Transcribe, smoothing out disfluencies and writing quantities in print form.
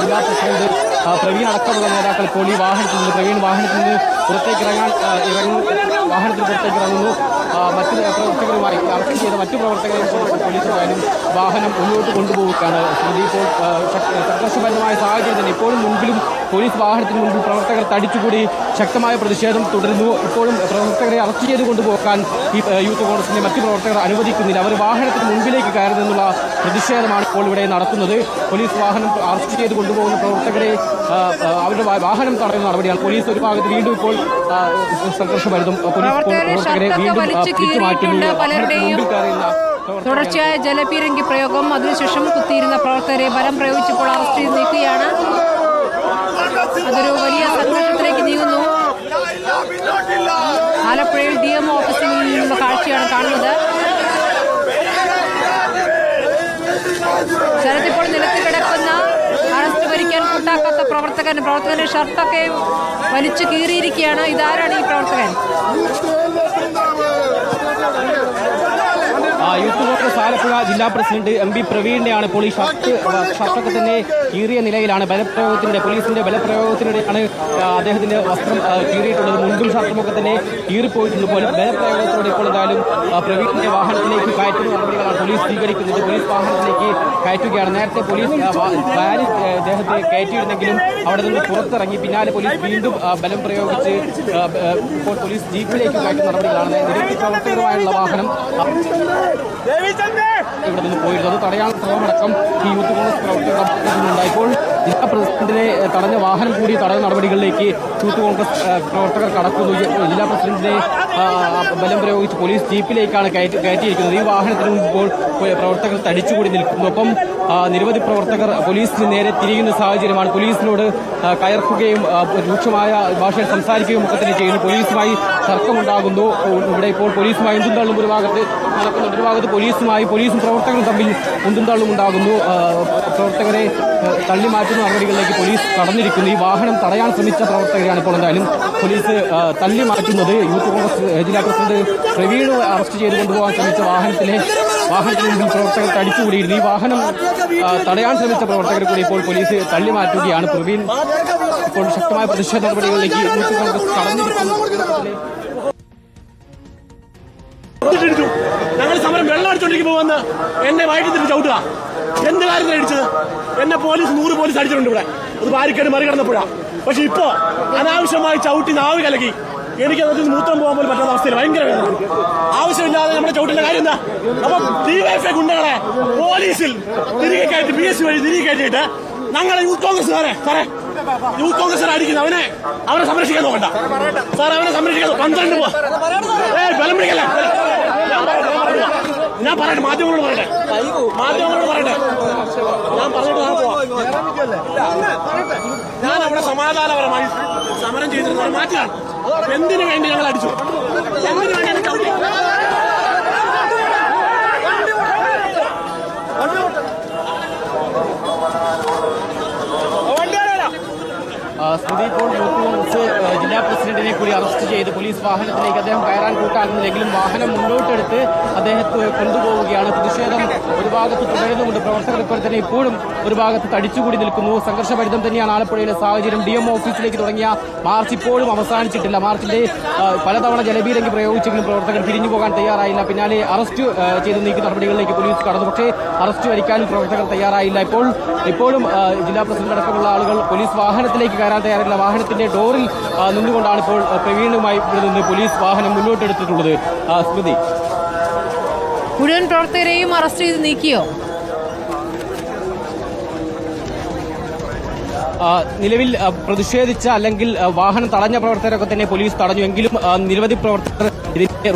ജില്ലാ പ്രസിഡന്റ് പ്രവീൺ അടക്കമുള്ള നേതാക്കൾ ഇപ്പോൾ ഈ വാഹനത്തിൽ നിന്ന് വാഹനത്തിൽ നിന്ന് പുറത്തേക്ക് ഇറങ്ങുന്നു. മറ്റ് പ്രവർത്തകരുമായി അറസ്റ്റ് ചെയ്ത മറ്റു പ്രവർത്തകരെ പോലീസുമായാലും വാഹനം മുന്നോട്ട് കൊണ്ടുപോവുകയാണ്. ഇപ്പോൾ സംഘർഷപരമായ സാഹചര്യം തന്നെ ഇപ്പോഴും മുൻപിലും പോലീസ് വാഹനത്തിന് മുൻപിൽ പ്രവർത്തകർ തടിച്ചുകൂടി ശക്തമായ പ്രതിഷേധം തുടരുന്നു. ഇപ്പോഴും പ്രവർത്തകരെ അറസ്റ്റ് ചെയ്ത് കൊണ്ടുപോകാൻ ഈ യൂത്ത് കോൺഗ്രസിന്റെ മറ്റു പ്രവർത്തകർ അനുവദിക്കുന്നില്ല. അവർ വാഹനത്തിന് മുൻപിലേക്ക് കയറി നിന്നുള്ള പ്രതിഷേധമാണ് ഇപ്പോൾ ഇവിടെ നടക്കുന്നത്. പോലീസ് വാഹനം അറസ്റ്റ് ചെയ്ത് കൊണ്ടുപോകുന്ന പ്രവർത്തകരെ അവരുടെ വാഹനം തടയുന്ന നടപടിയാണ്. പോലീസ് ഒരു ഭാഗത്ത് വീണ്ടും ഇപ്പോൾ സംഘർഷപരിതും പ്രവർത്തകരെ വീണ്ടും തുടർച്ചയായ ജലപീരങ്കി പ്രയോഗം, അതിനുശേഷം കുത്തിയിരുന്ന പ്രവർത്തകരെ ബലം പ്രയോഗിച്ചപ്പോൾ അറസ്റ്റ് ചെയ്ത് നീക്കുകയാണ്. അതൊരു വലിയ സംഘർഷത്തിലേക്ക് നീങ്ങുന്നു. ആലപ്പുഴയിൽ DMO ഓഫീസിൽ നിന്നുള്ള കാഴ്ചയാണ് കാണുന്നത്. ശരത്തിപ്പോൾ നിലത്ത് കിടക്കുന്ന അറസ്റ്റ് ഭരിക്കാൻ കൂട്ടാക്കാത്ത പ്രവർത്തകന്റെ ഷർട്ടൊക്കെ വലിച്ചു കീറിയിരിക്കുകയാണ്. ഇതാരാണ് ഈ പ്രവർത്തകൻ? യൂത്ത് കോൺഗ്രസ് ആലപ്പുഴ ജില്ലാ പ്രസിഡന്റ് MP പ്രവീണിനെയാണ് ഇപ്പോൾ ഈ ഷർട്ടൊക്കെ തന്നെ കീറിയ നിലയിലാണ്. പോലീസിന്റെ ബലപ്രയോഗത്തിനിടെയാണ് അദ്ദേഹത്തിന്റെ വസ്ത്രം കീറിയിട്ടുള്ളത്. മുൻപും ഷർട്ടുമൊക്കെ തന്നെ കീറിപ്പോയിട്ടുണ്ട്. ബലപ്രയോഗത്തോടെ ഇപ്പോൾ എന്തായാലും പ്രവീണിന്റെ വാഹനത്തിലേക്ക് കയറ്റുന്ന നടപടികളാണ് പോലീസ് സ്വീകരിക്കുന്നത്. പോലീസ് വാഹനത്തിലേക്ക് കയറ്റുകയാണ്. നേരത്തെ പോലീസ് വാനിൽ അദ്ദേഹത്തെ കയറ്റിയിരുന്നെങ്കിലും അവിടെ നിന്ന് പുറത്തിറങ്ങി. പിന്നാലെ പോലീസ് വീണ്ടും ബലം പ്രയോഗിച്ച് ഇപ്പോൾ പോലീസ് ജീപ്പിലേക്ക് കയറ്റുന്ന നടപടികളാണ്. നിരവധി പ്രവർത്തകരുമായുള്ള വാഹനം ഇവിടെ നിന്ന് പോയിരുന്നത്. തടയാനുള്ള ശ്രമമടക്കം ഈ യൂത്ത് കോൺഗ്രസ് പ്രവർത്തകർ ഇപ്പോൾ ജില്ലാ പ്രസിഡന്റിനെ തടഞ്ഞ വാഹനം കൂടി തടയുന്ന നടപടികളിലേക്ക് യൂത്ത് കോൺഗ്രസ് പ്രവർത്തകർ കടക്കുന്നു. ജില്ലാ പ്രസിഡന്റിനെ ബലം പ്രയോഗിച്ച് പോലീസ് ജീപ്പിലേക്കാണ് കയറ്റിയിരിക്കുന്നത്. ഈ വാഹനത്തിന് മുൻപിൽ പ്രവർത്തകർ തടിച്ചുകൂടി നിൽക്കുന്നു. ഒപ്പം നിരവധി പ്രവർത്തകർ പോലീസിന് നേരെ തിരിയുന്ന സാഹചര്യമാണ്. പോലീസിനോട് കയർക്കുകയും രൂക്ഷമായ ഭാഷയിൽ സംസാരിക്കുകയും ഒക്കെ തന്നെ ചെയ്യുന്നു. പോലീസുമായി തർക്കമുണ്ടാകുന്നു. ഇവിടെ ഇപ്പോൾ പോലീസുമായി ഉന്തും തള്ളും ഒരു ഭാഗത്ത് നടക്കുന്നു. ഒരു ഭാഗത്ത് പോലീസും പ്രവർത്തകരും തമ്മിൽ ഉന്തും തള്ളും ഉണ്ടാകുന്നു. പ്രവർത്തകരെ തള്ളി മാറ്റുന്ന നടപടികളിലേക്ക് പോലീസ് കടന്നിരിക്കുന്നു. ഈ വാഹനം തടയാൻ ശ്രമിച്ച പ്രവർത്തകരെയാണ് ഇപ്പോൾ എന്തായാലും പോലീസ് തള്ളി മാറ്റുന്നത്. യൂത്ത് കോൺഗ്രസ് ജില്ലാ പ്രസിഡന്റ് പ്രവീൺ അറസ്റ്റ് ചെയ്ത് കൊണ്ടുപോകാൻ ശ്രമിച്ച വാഹനത്തിന് മുമ്പിൽ പ്രവർത്തകർ തടിച്ചുകൂടിയിരുന്നു. ഈ വാഹനം തടയാൻ ശ്രമിച്ച പ്രവർത്തകരെ കൂടി ഇപ്പോൾ പോലീസ് തള്ളി മാറ്റുകയാണ്. പ്രവീൺ ഇപ്പോൾ ശക്തമായ പ്രതിഷേധ നടപടികളിലേക്ക് യൂത്ത് കോൺഗ്രസ് കടന്നിരിക്കുന്നു. ഞങ്ങൾ സമരം വെള്ളം അടിച്ചോണ്ടിരിക്കും പോകുന്ന എന്നെ വൈകിട്ട് ചവിട്ടുക. എന്ത് കാര്യത്തിൽ അടിച്ചത്? എന്നെ 100 പോലീസ് അടിച്ചിട്ടുണ്ട് ഇവിടെ. അത് ബാരിക്കേഡ് മറികടന്നപ്പോഴാണ്. പക്ഷെ ഇപ്പോ അനാവശ്യമായി ചവിട്ടി നാവ് കലക്കി എനിക്കത് മൂത്രം പോകാൻ പോലും പറ്റാത്ത അവസ്ഥയിൽ ഭയങ്കര വേദന. ആവശ്യമില്ലാതെ നമ്മുടെ ചവിട്ടിന്റെ കാര്യം എന്താ? അപ്പൊ DYFI ഗുണ്ടകളെ പോലീസിൽ തിരികെ കയറ്റി BSc വഴി തിരികെ കയറ്റിയിട്ട് ഞങ്ങളെ യൂത്ത് കോൺഗ്രസ്സുകാരെ യൂത്ത് കോൺഗ്രസ് അടിക്കുന്ന അവനെ സംരക്ഷിക്കാൻ നോക്കണ്ട സാർ. അവനെ സംരക്ഷിക്കാൻ 12 ബലം പിടിക്കല്ല. ഞാൻ പറയട്ടെ, മാധ്യമങ്ങളോട് പറയട്ടെ. ഞാൻ പറഞ്ഞിട്ട് ഞാൻ അവിടെ സമാധാനപരമായി സമരം ചെയ്തിരുന്നത് മാറ്റിയാണ്. എന്തിനു വേണ്ടി ഞങ്ങൾ അടിച്ചു? എന്തിനു വേണ്ടി ചവിട്ടി? സ്മൃതി, ഇപ്പോൾ യൂത്ത് കോൺഗ്രസ് ജില്ലാ പ്രസിഡന്റിനെ കൂടി അറസ്റ്റ് ചെയ്ത് പോലീസ് വാഹനത്തിലേക്ക് അദ്ദേഹം കയറാൻ കൂട്ടാകുന്നില്ലെങ്കിലും വാഹനം മുന്നോട്ടെടുത്ത് അദ്ദേഹത്തെ കൊണ്ടുപോവുകയാണ്. പ്രതിഷേധം ഒരു ഭാഗത്ത് തുടരുന്നുമുണ്ട്. പ്രവർത്തകർ ഇപ്പോൾ തന്നെ ഇപ്പോഴും ഒരു ഭാഗത്ത് തടിച്ചുകൂടി നിൽക്കുന്നു. സംഘർഷഭരിതം തന്നെയാണ് ആലപ്പുഴയിലെ സാഹചര്യം. DMO ഓഫീസിലേക്ക് തുടങ്ങിയ മാർച്ച് ഇപ്പോഴും അവസാനിച്ചിട്ടില്ല. മാർച്ചിന്റെ പലതവണ ജലപീരങ്കി പ്രയോഗിച്ചെങ്കിലും പ്രവർത്തകർ പിരിഞ്ഞു പോകാൻ തയ്യാറായില്ല. പിന്നാലെ അറസ്റ്റ് ചെയ്ത് നീക്കുന്ന നടപടികളിലേക്ക് പോലീസ് കടന്നു. പക്ഷേ അറസ്റ്റ് വരിക്കാനും പ്രവർത്തകർ തയ്യാറായില്ല. ഇപ്പോഴും ജില്ലാ പ്രസിഡന്റ് അടക്കമുള്ള ആളുകൾ പോലീസ് വാഹനത്തിലേക്ക് കയറാൻ തയ്യാറില്ല. വാഹനത്തിന്റെ ഡോറിൽ നിന്നുകൊണ്ടാണ് ഇപ്പോൾ പ്രവീണുമായി ഇവിടെ നിന്ന് പോലീസ് വാഹനം മുന്നോട്ടെടുത്തിട്ടുള്ളത്. സ്മൃതി, മുഴുവൻ പ്രവർത്തകരെയും അറസ്റ്റ് ചെയ്ത് നീക്കിയോ? നിലവിൽ പ്രതിഷേധിച്ച അല്ലെങ്കിൽ വാഹനം തടഞ്ഞ പ്രവർത്തകരൊക്കെ തന്നെ പോലീസ് തടഞ്ഞു. എങ്കിലും നിരവധി പ്രവർത്തകർ ഇതിന്റെ